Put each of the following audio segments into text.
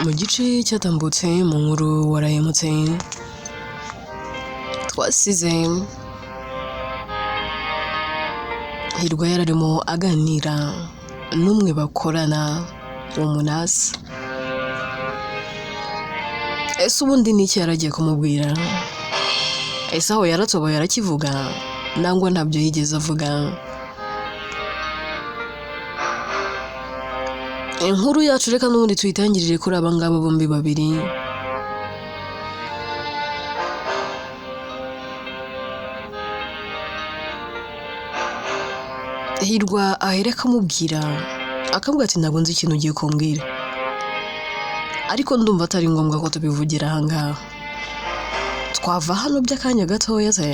mu gice cyatambutse mu nkuru warayemutse twasize Hirwa yararimo aganira n'umwe bakorana umunasi. Ese ubundi niki yaragiye kumubwira? Ese aho yaratoboye arakivuga nangwa ntabyo yigeze avuga? Inkuru yacu reka n'ubundi tuyitangirire kuri aba ngaba bombi babiri. Hirwa ahereka amubwira akavuga ati ntabwo nzi ikintu ugiye kumbwira, ariko ndumva atari ngombwa ko tubivugira aha ngaha. Twava hano by'akanya gatoya se?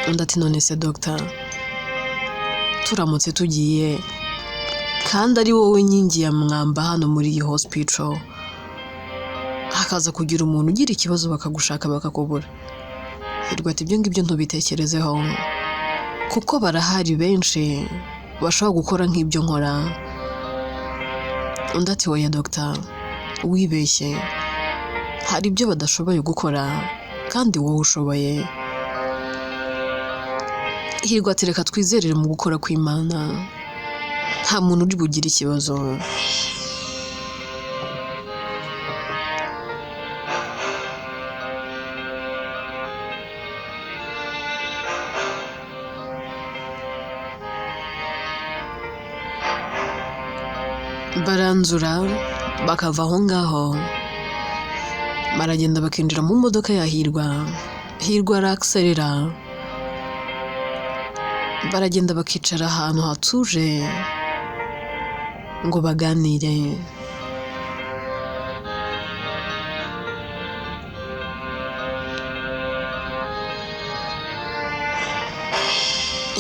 Undi ati none se Dr. turamutse tugiye kandi ari wowe nkingi ya mwamba hano muri iyi hospital, hakaza kugira umuntu ugira ikibazo bakagushaka bakakubura, Hirwa ati ibyo ngibyo ntubitekerezeho kuko barahari benshi bashobora gukora nk'ibyo nkora. Undi ati oya Dr. wibeshye, hari ibyo badashoboye gukora kandi wowe ushoboye. Hirwa ati reka twizerere mu gukora kw'Imana, nta muntu uri bugire ikibazo. Baranzura bakava aho ngaho baragenda bakinjira mu modoka ya Hirwa. Hirwa arakserera baragenda bakicara ahantu hatuje ngo baganire.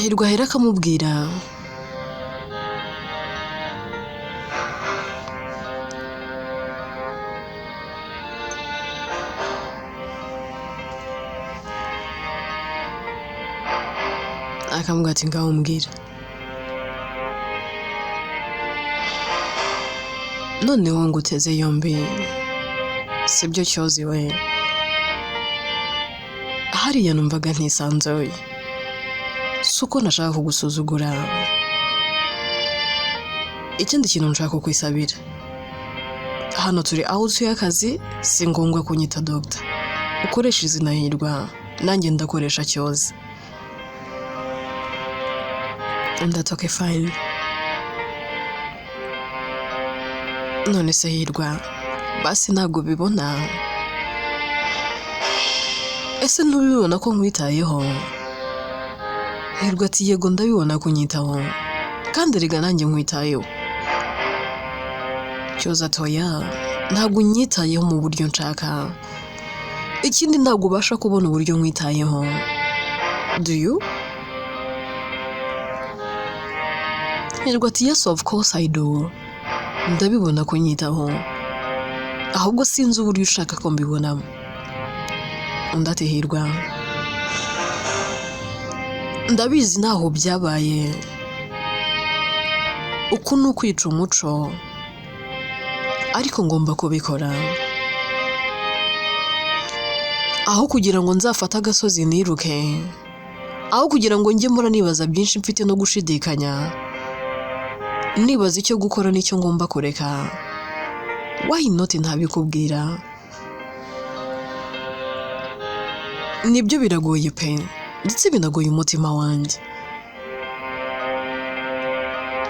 Hirwa ahera akamubwira akamubwira ati ngaho umbwira, noneho nguteze yombi sibyo cyozi we, hariya numvaga ntisanzuye, si uko nashaka kugusuzugura, ikindi kintu nshaka kukwisabira, hano turi aho utuye akazi, si ngombwa kunyita Dr. ukoresha izina Hirwa nanjye ndakoresha cyozi. And that's okay, fine. None se Hirwa basi ntabwo bibona? Ese ntubibona ko nkwitayeho? Hirwa ati yego ndabibona ko nyitaho kandi rega nanjye nkwitayeho. Cyozi ati oya ntabwo nyitayeho mu buryo nshaka, ikindi ntabwo ubasha kubona uburyo nkwitayeho. Do you? Hirwa ati yes of course I do, ndabibona ko nyitaho, ahubwo sinzi uburyo ushaka ko mbibonamo. Undi ati Hirwa ndabizi naho byabaye, uku ni ukwica umuco, ariko ngomba kubikora. Aho kugira ngo nzafate agasozi niruke, aho kugira ngo njye mpora nibaza byinshi mfite no gushidikanya, nibaza icyo gukora n'icyo ngomba kureka, why not ntabikubwira? Nibyo biragoye pe, ndetse binagoye umutima wanjye.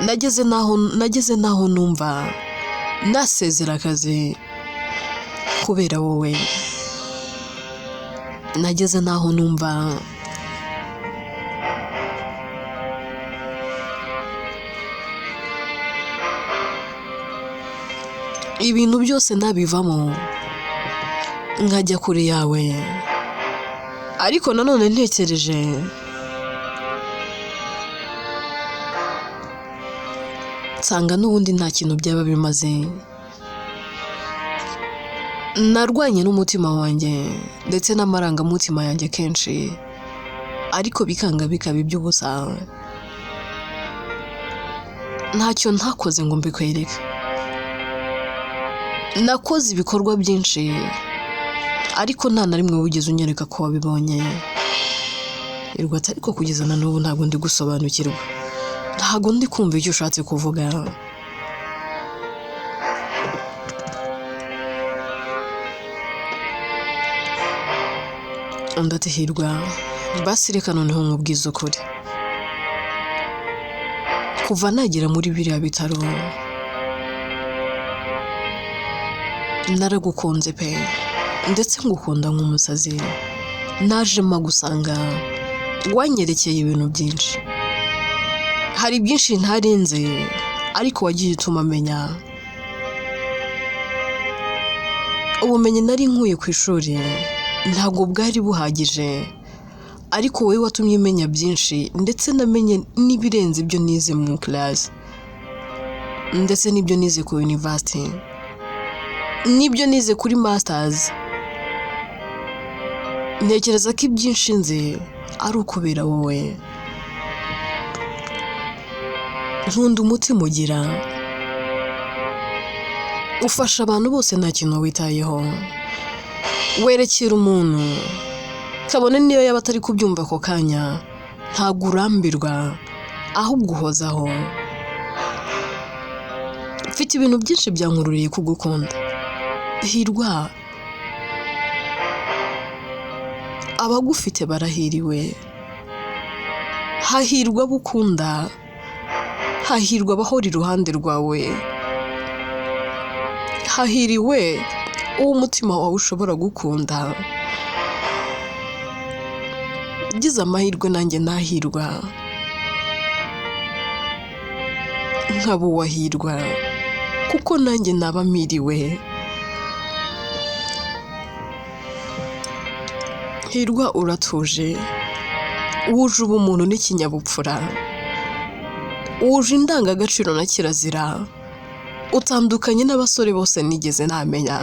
Nageze naho numva nasezera akazi kubera wowe. Nageze naho numva ibintu byose nabivamo nkajya kure yawe, ariko nanone ntekereje nsanga n'ubundi nta kintu byaba bimaze. Narwanye n'umutima wanjye ndetse n'amarangamutima yanjye kenshi, ariko bikanga bikaba iby'ubusa. ntacyo ntakoze ngo mbikwereke. Nakoze ibikorwa byinshi ariko nta na rimwe wigeze unyereka ko wabibonye. Hirwa ati ariko kugeza na n'ubu ntabwo ndi gusobanukirwa, ntabwo ndi kumva icyo ushatse kuvuga. Undi ati Hirwa basi reka noneho nkubwize ukuri, kuva nagera muri biriya bitaro naragukunze pe, ndetse ngukunda nk'umusazi. Najema gusanga wanyerekeye ibintu byinshi, hari byinshi ntarinze ariko wagiye utuma menya. Ubumenyi nari nkuye ku ishuri ntabwo bwari buhagije, ariko wowe watumye menya byinshi, ndetse namenye n'ibirenze ibyo nize mu class, ndetse n'ibyo nize ku university, n'ibyo nize kuri masters. Ntekereza ko ibyinshi nzi ari ukubera wowe. Nkunda umutima ugira, ufasha abantu bose nta kintu witayeho, werekera umuntu kabone niyo yaba atari kubyumva ako kanya, ntabwo urambirwa ahubwo uhozaho. Mfite ibintu byinshi byankururiye kugukunda Hirwa. Abagufite barahiriwe, hahirwa abo ukunda, hahirwa abahora iruhande rwawe, hahiriwe uwo umutima wawe ushobora gukunda. Gize amahirwe nanjye nahirwa nkaba uwahirwa, kuko nanjye naba miriwe. Hirwa uratuje, wuje ubumuntu n'ikinyabupfura, wuje indangagaciro na kirazira, utandukanye n'abasore bose nigeze namenya.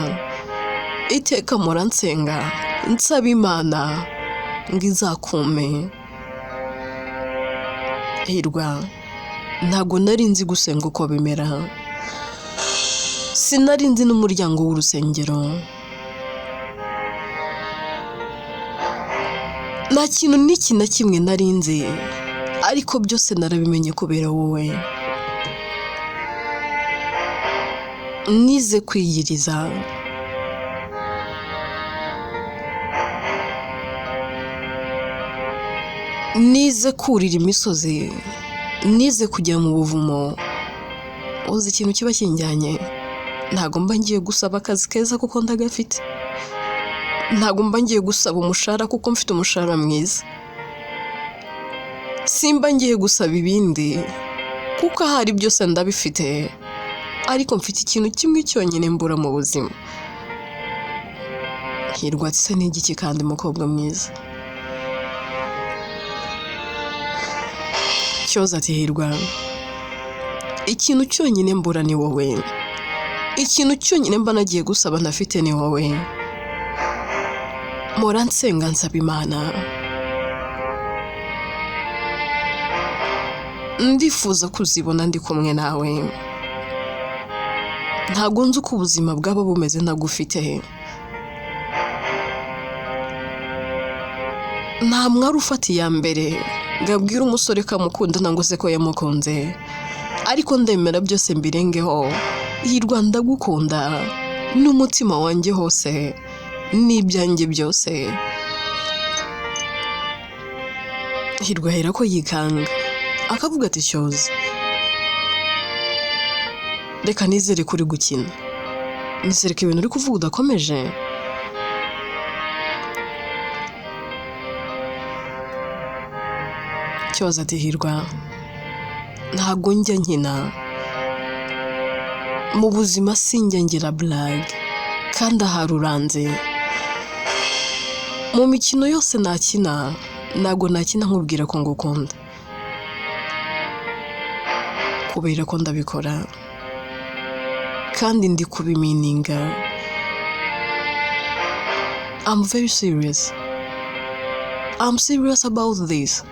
Iteka mpora nsenga nsaba Imana ngo izakume. Hirwa ntabwo nari nzi gusenga uko bimera, sinari nzi n'umuryango w'urusengero, nta kintu n'iki na kimwe nari nzi, ariko byose narabimenye kubera wowe. Nize kwiyiriza, nize kurira imisozi, nize kujya mu buvumo. Uzi ikintu kiba kinjyanye, ntabwo mba ngiye gusaba akazi keza kuko ndagafite, ntabwo mba ngiye gusaba umushahara kuko mfite umushahara mwiza, simba ngiye gusaba ibindi kuko ahari byose ndabifite, ariko mfite ikintu kimwe cyonyine mbura mu buzima. Hirwa ati se n'igiki kandi mukobwa mwiza? Cyoza ati Hirwa ikintu cyonyine mbura ni wowe, ikintu cyonyine mba nagiye gusaba ntafite ni wowe. Mpora nsenga nsaba Imana, ndifuza kuzibona ndi kumwe nawe. Ntabwo nzi uko ubuzima bwaba bumeze ntagufite. Nta mwari ufata iya mbere ngabwira umusore kamukunda nangwa se ko yamukunze, ariko ndemera byose mbirengeho. Hirwa ndagukunda n'umutima wanjye hose n'ibyanjye byose. Hirwa ahera ko yikanga akavuga ati Cyoza, reka nizere kuri gukina, nizere ko ibintu uri kuvuga udakomeje. Cyoza ati Hirwa ntabwo njya nkina mu buzima, sinjya ngira blague kandi ahari uranze. Mu mikino yose nakina ntabwo nakina nkubwira ko ngukunda, kubera ko ndabikora kandi ndi kubimininga. I'm very serious. I'm serious about this.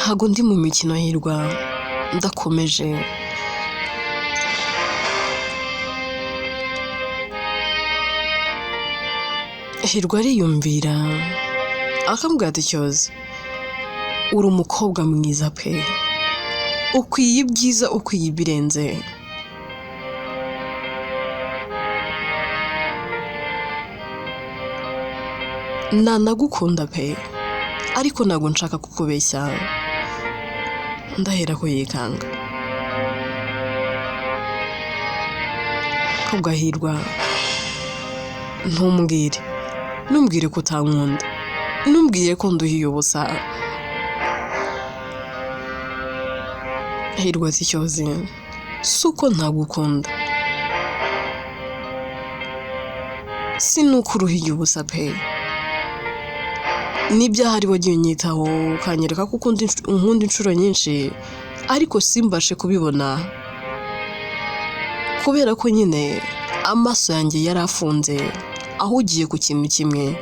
ntago ndi mu mikino Hirwa, ndakomeje. Hirwa ariyumvira akambwira ati cyoze, uri umukobwa mwiza pe, ukwiye ibyiza, ukwiye ibirenze. Nanagukunda pe, ariko ntabwo nshaka kukubeshya. Ndahera ko yikanga. Kubwa Hirwa, ntumbwire ko utankunda, ntumbwire ko nduhiye ubusa. Hirwa ati cyoze, si uko ntagukunda, si nuko uruhiye ubusa pe, n'ibyaha wagiye unyitaho ukanyereka ko unkunda inshuro nyinshi, ariko simbashe kubibona kubera ko nyine amaso yanjye yari afunze aho ugiye ku kintu kimwe.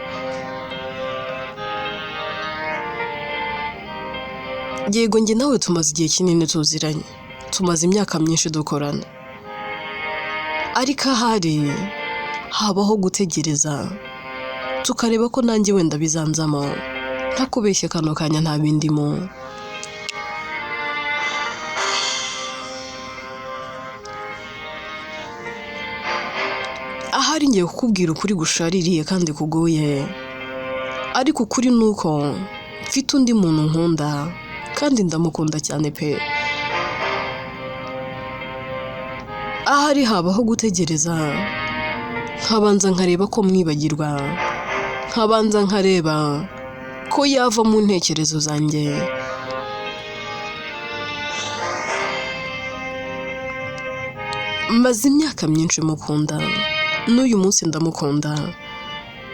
Yego njye nawe tumaze igihe kinini tuziranye, tumaze imyaka myinshi dukorana, ariko ahari habaho gutegereza tukareba ko nanjye wenda bizanzamo, ntakubeshye kano kanya nta bindimo. Ahari ngiye kukubwira ukuri gushaririye kandi kugoye, ariko ukuri nuko mfite undi muntu nkunda kandi ndamukunda cyane pe. Ahari habaho gutegereza, nkabanza nkareba ko mwibagirwa, nkabanza nkareba ko yava mu ntekerezo zanjye. Maze imyaka myinshi mukunda, n'uyu munsi ndamukunda.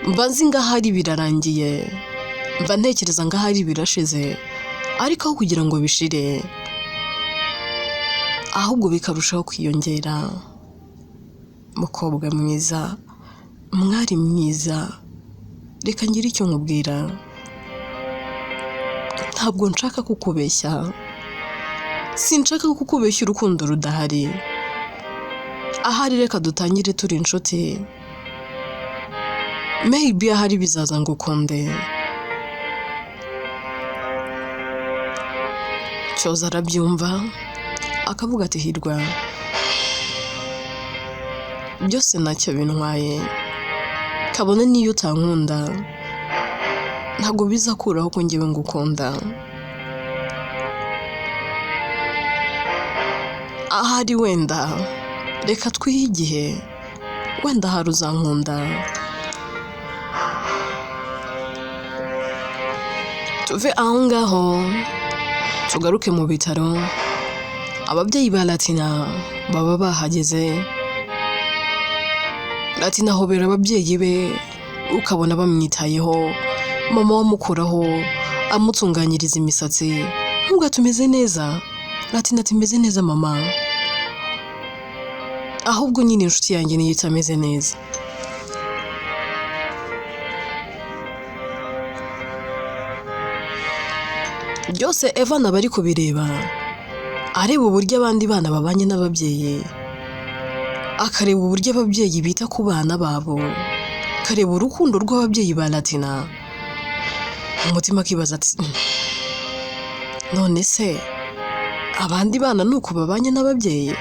Mba nzi ngahari birarangiye, mba ntekereza ngahari birashize, ariko aho kugira ngo bishire ahubwo bikarushaho kwiyongera. Mukobwa mwiza, mwari mwiza, reka ngire icyo nkubwira. Ntabwo nshaka kukubeshya, sinshaka kukubeshya urukundo rudahari. Ahari reka dutangire turi inshuti, maybe ahari bizaza ngukunde. Cyoza arabyumva akavuga ati Hirwa, byose ntacyo bintwaye, kabone niyo utankunda ntabwo bizakuraho ko njyewe ngukunda. Ahari wenda reka twihe igihe, wenda hari uzankunda. Tuve aho ngaho tugaruke mu bitaro. Ababyeyi ba Latina baba bahageze. Latina ahobera ababyeyi be, ukabona bamwitayeho. Mama wamukuraho amutunganyiriza imisatsi, nubwo tumeze neza. Latina tumeze neza mama, ahubwo nyine inshuti yanjye niyo itameze neza. Byose Evan aba ari kubireba, areba uburyo abandi bana babanye n'ababyeyi, akareba uburyo ababyeyi bita ku bana babo, akareba urukundo rw'ababyeyi ba Latina. Umutima akibaza ati none se abandi bana nuko babanye n'ababyeyi?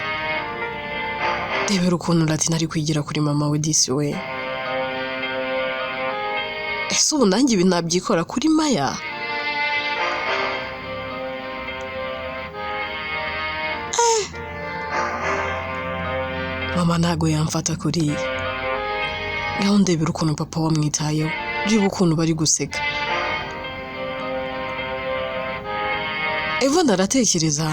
Rebera ukuntu Latina ari kwigira kuri mama we disi we. Ese ubu nanjye ibi nabyikora kuri Maya? Mama ntago yamfata kuriya. Ngaho ndebera ukuntu papa wamwitayeho, reba ukuntu bari guseka. Evan aratekereza,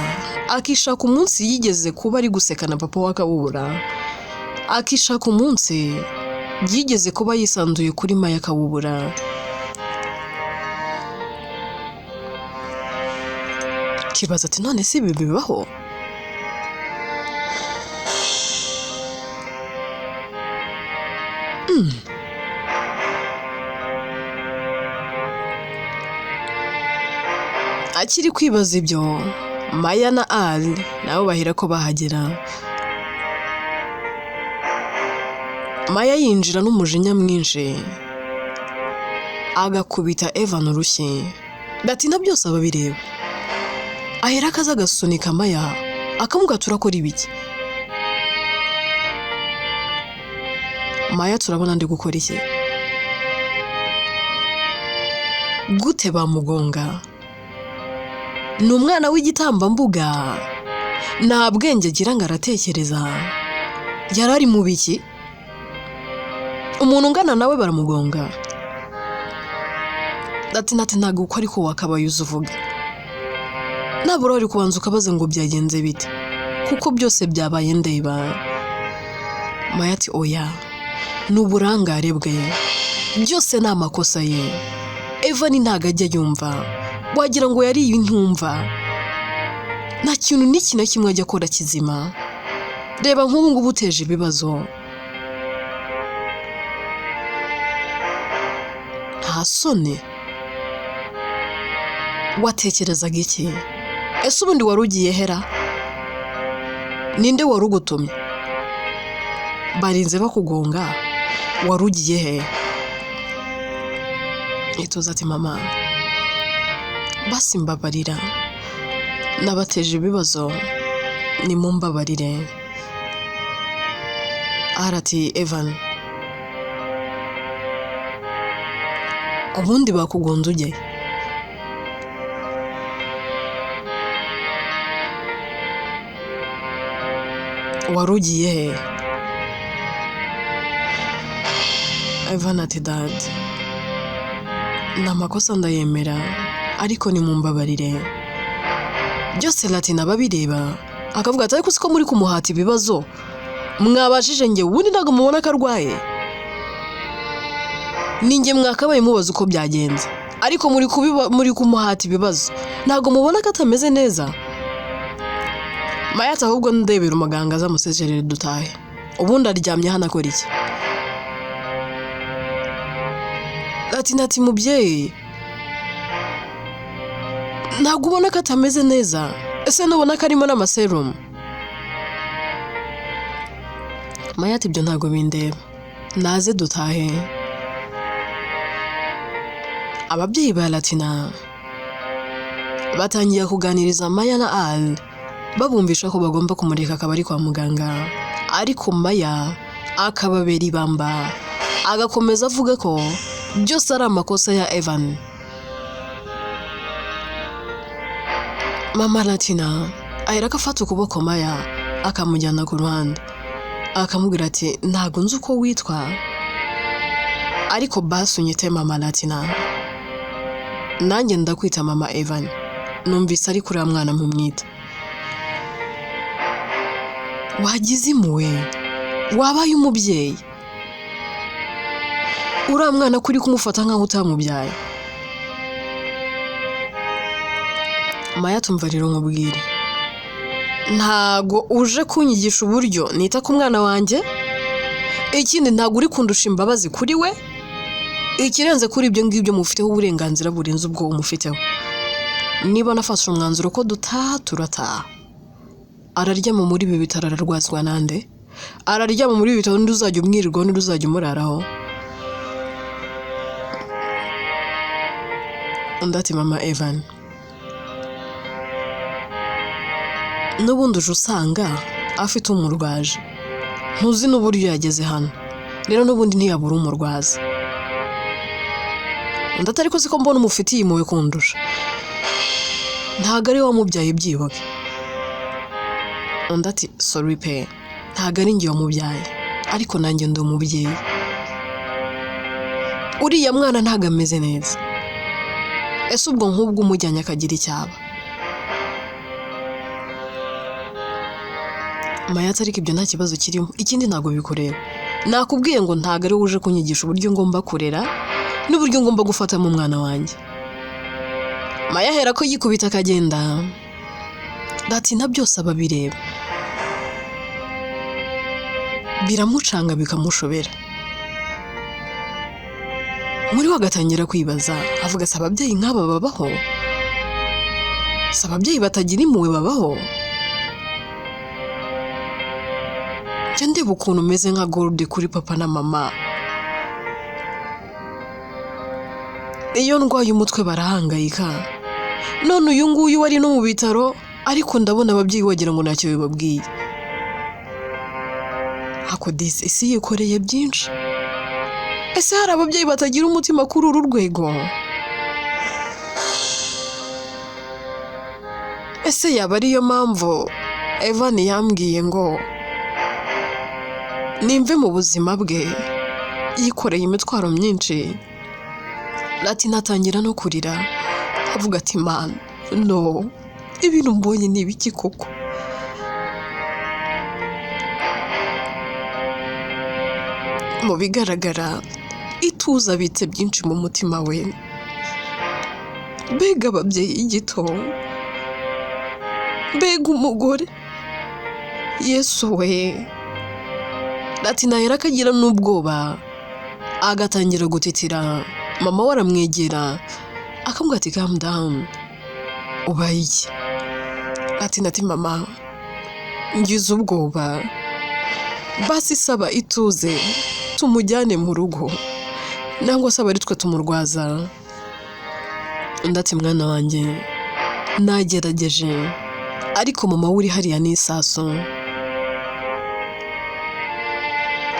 akishaka umunsi yigeze kuba ari guseka na papa we akawubura, akishaka umunsi yigeze kuba yisanzuye kuri Maya akawubura. Kibaza ati none si ibi bibaho? akiri kwibaza ibyo Maya na Ali nabo bahera ko bahagera. Maya yinjira n'umujinya mwinshi agakubita Evan urushyi. Datina byose ababireba. Ahera akaza agasunika Maya akamugatura ko ribiki. Maya turabona ndi gukora iki? Gute bamugonga? Ni umwana w'igitambambuga. Nta bwenge agira ngo aratekereza. Yarari mu biki? Umuntu ungana nawe baramugonga. Datina ati ntago uko ariko wakabaye uzuvuga. Nabura uri kubanza ukabaza ngo byagenze bite, kuko byose byabaye ndeba. Maya ati oya, n'uburangare bwe, byose ni amakosa ye. Evan ntago ajya yumva, wagira ngo yari intumva. Nta kintu n'iki na kimwe ajya akora kizima. Reba nk'ubu ngubu uteje ibibazo. Nta soni. Watekerezaga iki? Ese ubundi wari ugiye hera? Ninde wari ugutumye? Barinze bakugonga, wari ugiye he? Ituza ati mama, basi mbabarira, nabateje ibibazo, nimumbabarire. Arati Evan, ubundi bakugonze ujye? Wari ugiye he? Evan ati dad, n'amakosa ndayemera, ariko nimumbabarire. Byose Latina babireba akavuga ati ariko siko muri kumuhata ibibazo, mwabashije nge ubundi ntago mubona ko arwaye. Ninjye mwakabaye mubaza uko byagenze, ariko muri kumuhata ibibazo ntago mubona ko atameze neza. Maya ati ahubwo ndebera umuganga azamuseserere dutahe, ubundi aryamye hano akora iki? Latina ati mubyeyi, ntago ubona ko atameze neza? Ese nubona ko arimo n'amaserumu? Maya ati ibyo ntago bindeba, naze dutahe. Ababyeyi ba Latina batangiye kuganiriza Maya na Ali, babumvisha ko bagomba kumureka akabari kwa muganga, ariko Maya akababera ibamba, agakomeza avuga ko byose ari amakosa ya Evan. Mama Latina ahera akafata ukuboko Maya akamujyana ku ruhande, akamubwira ati ntago nzi uko witwa, ariko basi unyite Mama Latina, nanjye ndakwita Mama Evan, numvise ari kuri mwana mumwita. Wagize impuhwe, wabaye umubyeyi, uriya mwana kuri kumufata nkaho utamubyaye. Maya tumva rero nkubwire, ntago uje kunyigisha uburyo nita ku mwana wanjye, ikindi ntago uri kundusha imbabazi kuri we, ikirenze kuri ibyo ngibyo mufiteho uburenganzira burenze ubwo umufiteho. Niba nafashe umwanzuro ko dutaha turataha. Araryama muri ibi bitaro ararwazwa nande? Araryama muri ibi bitaro undi uzajya umwirirwa n'undi uzajya umuraraho? Undi ati Mama Evan, n'ubundi uje usanga afite umurwaje, ntuzi n'uburyo yageze hano, rero n'ubundi ntiyabura umurwaza. Undi ati ariko siko mbona umufitiye impuhwe kundusha, ntago ari wamubyaye byibuke. Undi ati sorry pe, ntago ari njye wamubyaye, ariko nanjye ndi umubyeyi. Uriya mwana ntago ameze neza, ese ubwo nk'ubwo umujyanye akagira icyaba? Maya ati ariko ibyo nta kibazo kirimo, ikindi ntago bikureba. Nakubwiye ngo ntago ari uje kunyigisha uburyo ngomba kurera n'uburyo ngomba gufatamo umwana wanjye. Maya ahera ko yikubita akagenda. Latina byose ababireba, biramucanga bikamushobera. Muri we agatangira kwibaza, avuga ati ababyeyi nk'aba babaho? si ababyeyi batagira impuhwe babaho? Njya ndeba ukuntu umeze nka Gold kuri papa na mama. Iyo ndwaye umutwe barahangayika, none uyu nguyu wari no mu bitaro, ariko ndabona ababyeyi wagira ngo ntacyo bibabwiye. Ako disi isi yikoreye byinshi. Ese hari ababyeyi batagira umutima kuri uru rwego? Ese yaba ariyo mpamvu Evan yambwiye ngo nimve mu buzima bwe, yikoreye imitwaro myinshi. Latina atangira no kurira, avuga ati man, no, ibintu mbonye ni ibiki koko? Mu bigaragara ituza abitse byinshi mu mutima we. Mbega ababyeyi gito, mbega umugore, Yesu we. Latina yari akagira n'ubwoba, agatangira gutitira. Mama we aramwegera akamubwira ati calm down, ubaye iki? Latina ati mama, ngize ubwoba, basi saba ituze tumujyane mu rugo, nangwa saba ari twe tumurwaza. Undi ati mwana wanjye, nagerageje, ariko mama we uri hariya n'isaso.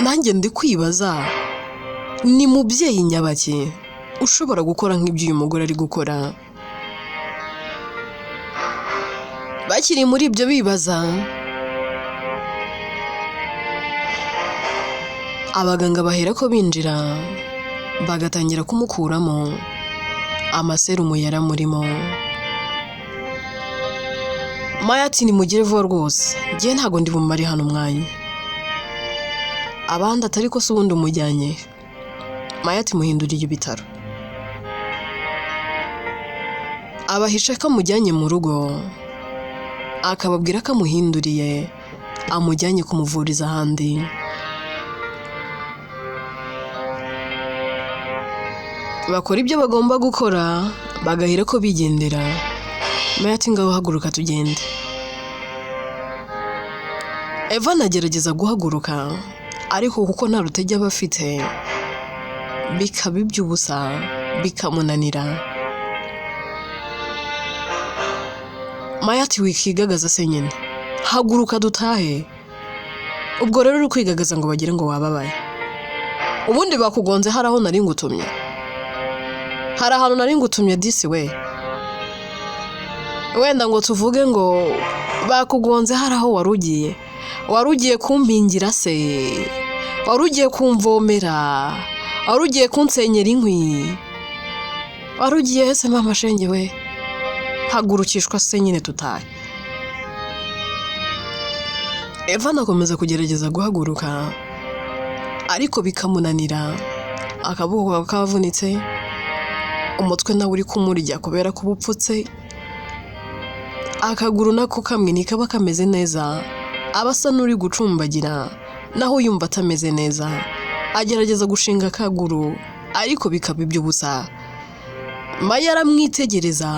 Nanjye ndi kwibaza, ni mubyeyi nyabaki ushobora gukora nk'ibyo uyu mugore ari gukora? Bakiri muri ibyo bibaza, abaganga bahera ko binjira, bagatangira kumukuramo amaserumu yaramurimo. Maya ati nimugire vuba rwose, njye ntago ndi bumare hano umwanya. Abandi atari ko se ubundi umujyanye? Maya ati muhinduriye ibitaro. Abahisha ko amujyanye mu rugo, akababwira ko amuhinduriye, amujyanye kumuvuriza ahandi. Bakora ibyo bagomba gukora, bagahera ko bigendera. Maya ati ngaho haguruka tugende. Evan agerageza guhaguruka, ariko kuko nta rutege aba afite, bikaba iby'ubusa, bikamunanira. Maya ati wikigagaza se nyine, haguruka dutahe. Ubwo rero uri kwigagaza ngo bagire ngo wababaye. Ubundi bakugonze hari aho nari ngutumye? Hari ahantu nari ngutumye disi we? Wenda ngo tuvuge ngo bakugonze hari aho warugiye? Warugiye kumpingira se? Warugiye kumvomera? Warugiye kunsenyera inkwi? Warugiye se mama shenge we? Hagurukishwa se nyine tutahe. Evan akomeza kugerageza guhaguruka, ariko bikamunanira. Akaboko kavunitse, umutwe nawe uri kumurya kubera ko ubupfutse. Akaguru nako kamwe nikaba kameze neza, abasa n'uri gucumbagira, naho yumva atameze neza. Agerageza gushinga akaguru, ariko bikaba iby'ubusa. Maya aramwitegereza,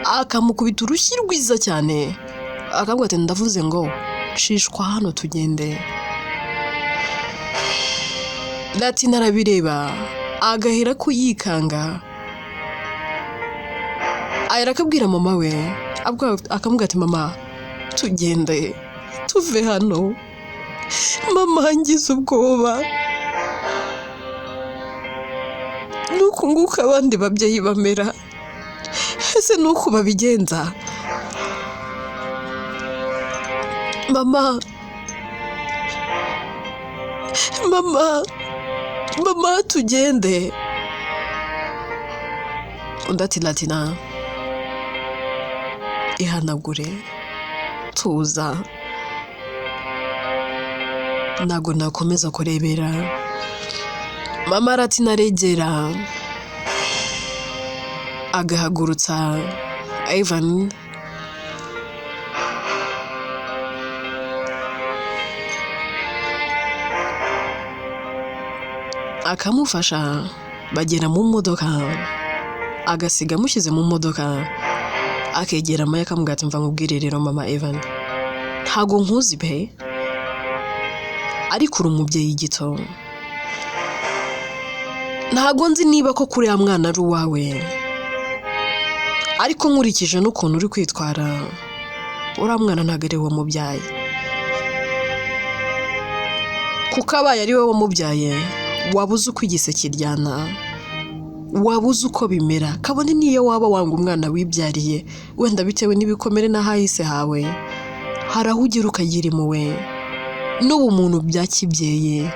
akamukubita urushyi rwiza cyane. Akavuga ati ndavuze ngo shishwa hano tugende. Latina arabireba, agahera ko yikanga. Ahera akabwira mama we, akamubwira ati mama, tugende, tuve hano. Mama ngize ubwoba. Nuko nguko abandi babyeyi bamera. Ese nuko babigenza? Mama, tugende. Undi ati Latina, ihanagure, tuza. Ntago nakomeza kurebera. Mama Latina aregera, agahagurutsa Evan. Akamufasha, bagera mu modoka, agasiga amushyize mu modoka, akegera Maya akamubwira ati mva nkubwire rero mama Evan, ntago nkuzi pe, ariko uri umubyeyi gito, ntago nzi niba ko kuri ya mwana ari uwawe, ariko nkurikije n'ukuntu uri kwitwara uriya mwana ntago ari we wamubyaye, kuko abaye ari we wamubyaye wabuze uko igise kiryana, wabuze uko bimera, kabone niyo waba wanga umwana wibyariye wenda bitewe n'ibikomere n'ahahise hawe, hari aho ugira ukagira impuhwe n'ubumuntu bya kibyeyi,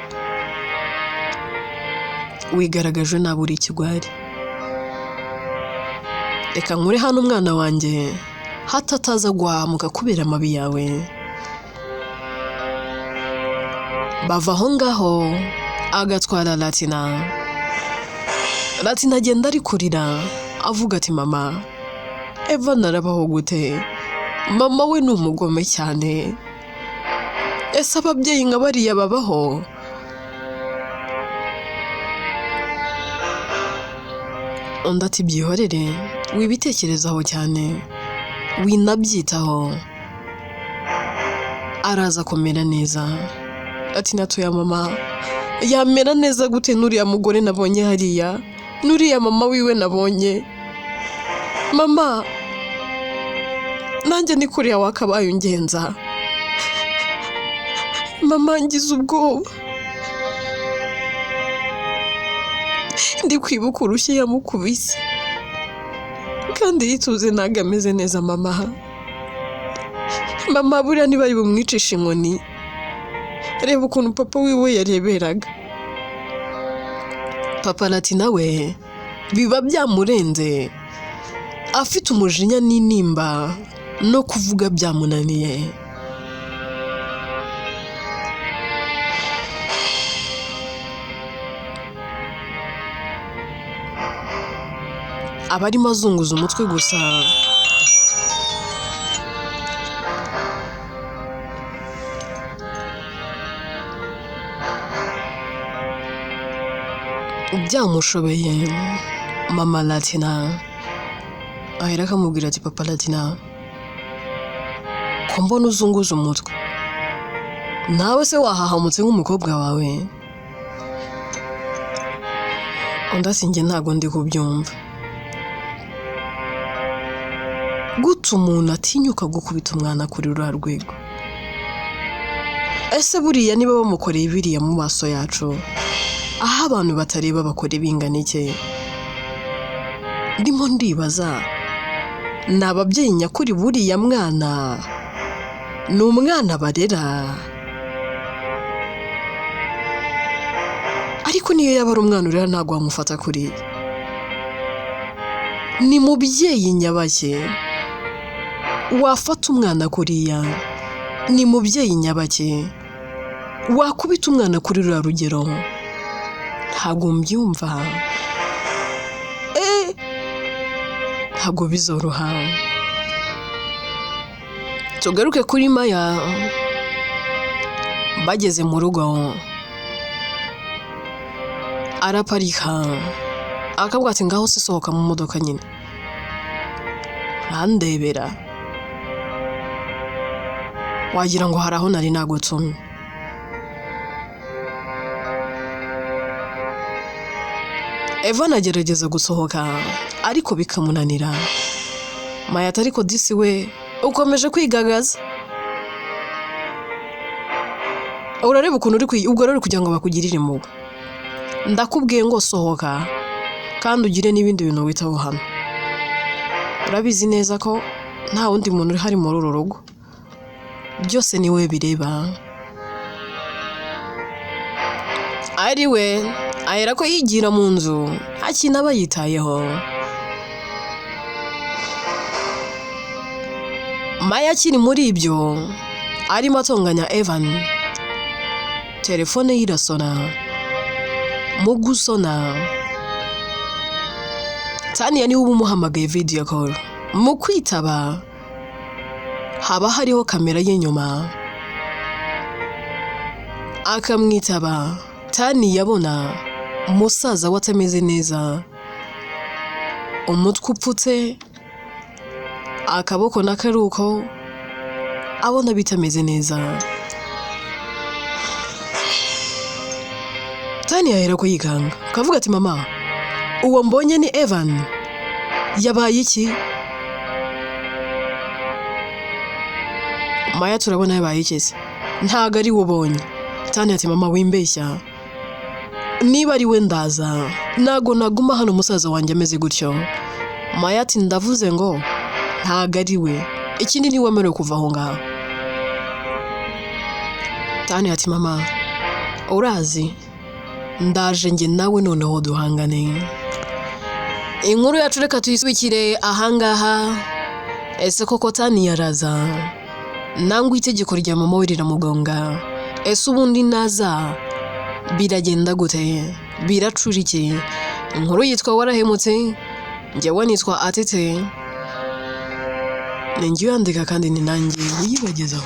wigaragaje nabi uri ikigwari. Reka nkure hano umwana wanjye hatataza guhamuka kubera amabi yawe. Bava aho ngaho agatwara Latina agenda ari kurira avuga ati mama Evan arabaho gute, mama we ni umugome cyane, ese ababyeyi nka bariya babaho? Undi ati byihorere, wibitekerezaho cyane, winabyitaho, araza kumera neza. Ati natuya mama yamera neza gute n'uriya mugore nabonye hariya, n'uriya mama wiwe nabonye, mama nanjye ni kuriya wakabaye ungenza, mama ngize ubwoba, ndi kwibuka urushyi yamukubise kandi yituze ntago ameze neza. Mama buriya niba ari bumwicisha inkoni, reba ukuntu papa wiwe yareberaga. Papa Latina we biba byamurenze, afite umujinya n'intimba no kuvuga byamunaniye. Abarimo azunguza umutwe gusa. Byamushobeye mama Latina ahera akamubwira ati papa Latina, ko mbona uzunguza umutwe, nawe se wahahamutse nk'umukobwa wawe? Undi ati njye ntago ndi kubyumva, gute umuntu atinyuka gukubita umwana kuri ruriya rwego? Ese buriya niba bamukoreye biriya mu maso yacu, aho abantu batareba bakora ibingana iki? Ndimo ndibaza, ni ababyeyi nyakuri buriya mwana? Ni umwana barera? Ariko niyo yaba ari umwana urera ntabwo wamufata kuriya. Ni mubyeyi nyabake wafata umwana kuriya? Ni mubyeyi nyabake wakubita umwana kuri ruriya rugero? Ntabwo mbyumva, ntabwo bizoroha. Tugaruke kuri Maya. Bageze mu rugo araparika akavuga ati ngaho se sohoka mu modoka nyine, arandebera wagira ngo hari aho nari nagutumye. Evan agerageza gusohoka ariko bikamunanira. Maya ati ariko disi we ukomeje kwigagaza, urareba ukuntu uri ubwo rero kugira ngo bakugirire impuhwe. Ndakubwiye ngo sohoka kandi ugire n'ibindi bintu witaho hano. Urabizi neza ko nta wundi muntu uri hari muri uru rugo, byose ni we bireba. Ari we ahera ko yigira mu nzu nta kintu aba yitayeho. Maya akiri muri ibyo arimo atonganya Evan, telefone ye irasona. Mu gusona Tania niwe umuhamagaye video call. Mu kwitaba haba hariho kamera y'inyuma, akamwitaba. Tani yabona umusaza watameze neza, umutwe upfutse, akaboko n'akaruko abona bitameze neza. Tani yahera ko yikanga akavuga ati mama uwo mbonye ni Evan, yabaye iki? Maya turabona yabaye iki se? Ntago ari ubonye. Tani ati mama wimbeshya, niba ari we ndaza, nago naguma hano umusaza wanjye ameze gutyo. Maya ati ndavuze ngo ntago ari we, ikindi ni wemerewe kuva aho ngaho. Tani ati mama urazi ndaje njye nawe noneho duhangane. Inkuru yacu reka tuyisubikire ahangaha. Ese koko Tani yaraza nangwa itegeko rya mama we riramugonga? Ese ubundi naza biragenda gute? Biracura iki? Inkuru yitwa Warahemutse, njyewe nitwa Atete, ninjye uyandika kandi ni nanjye uyibagezaho.